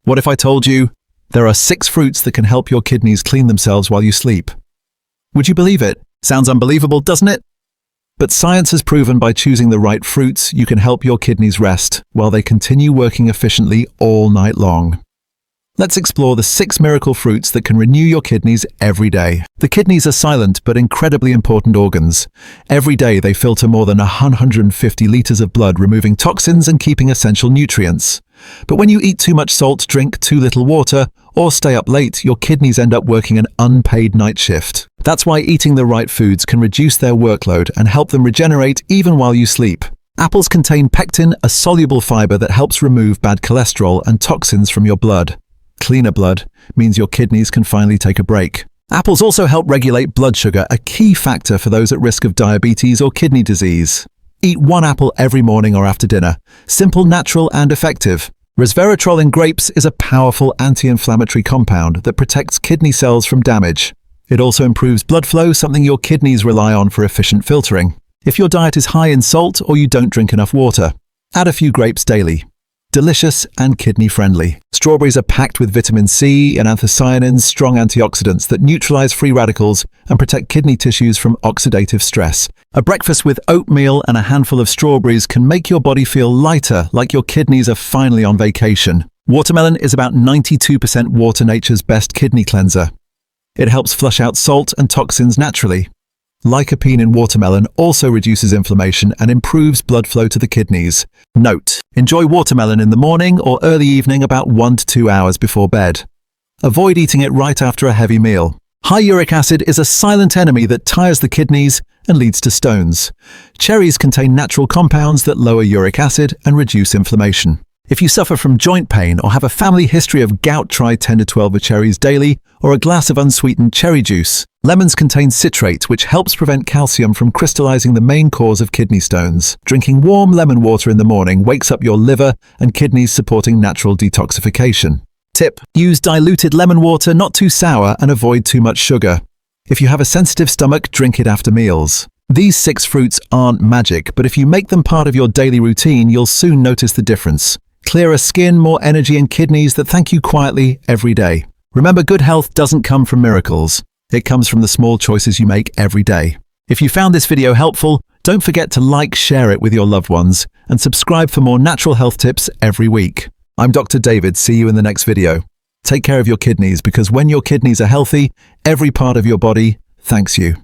What if I told you there are 6 fruits that can help your kidneys clean themselves while you sleep? Would you believe it? Sounds unbelievable, doesn't it? But science has proven by choosing the right fruits, you can help your kidneys rest while they continue working efficiently all night long. Let's explore the 6 miracle fruits that can renew your kidneys every day. The kidneys are silent but incredibly important organs. Every day they filter more than 150 liters of blood, removing toxins and keeping essential nutrients. But when you eat too much salt, drink too little water, or stay up late, your kidneys end up working an unpaid night shift. That's why eating the right foods can reduce their workload and help them regenerate even while you sleep. Apples contain pectin, a soluble fiber that helps remove bad cholesterol and toxins from your blood. Cleaner blood means your kidneys can finally take a break. Apples also help regulate blood sugar, a key factor for those at risk of diabetes or kidney disease. Eat 1 apple every morning or after dinner. Simple, natural, and effective. Resveratrol in grapes is a powerful anti-inflammatory compound that protects kidney cells from damage. It also improves blood flow, something your kidneys rely on for efficient filtering. If your diet is high in salt or you don't drink enough water, add a few grapes daily. Delicious and kidney-friendly. Strawberries are packed with vitamin C and anthocyanins, strong antioxidants that neutralize free radicals and protect kidney tissues from oxidative stress. A breakfast with oatmeal and a handful of strawberries can make your body feel lighter, like your kidneys are finally on vacation. Watermelon is about 92% water, nature's best kidney cleanser. It helps flush out salt and toxins naturally. Lycopene in watermelon also reduces inflammation and improves blood flow to the kidneys. Note: enjoy watermelon in the morning or early evening, about 1 to 2 hours before bed. Avoid eating it right after a heavy meal. High uric acid is a silent enemy that tires the kidneys and leads to stones. Cherries contain natural compounds that lower uric acid and reduce inflammation. If you suffer from joint pain or have a family history of gout, try 10 to 12 cherries daily or a glass of unsweetened cherry juice. Lemons contain citrate, which helps prevent calcium from crystallizing, the main cause of kidney stones. Drinking warm lemon water in the morning wakes up your liver and kidneys, supporting natural detoxification. Tip: use diluted lemon water, not too sour, and avoid too much sugar. If you have a sensitive stomach, drink it after meals. These 6 fruits aren't magic, but if you make them part of your daily routine, you'll soon notice the difference. Clearer skin, more energy, and kidneys that thank you quietly every day. Remember, good health doesn't come from miracles. It comes from the small choices you make every day. If you found this video helpful, don't forget to like, share it with your loved ones, and subscribe for more natural health tips every week. I'm Dr. David. See you in the next video. Take care of your kidneys, because when your kidneys are healthy, every part of your body thanks you.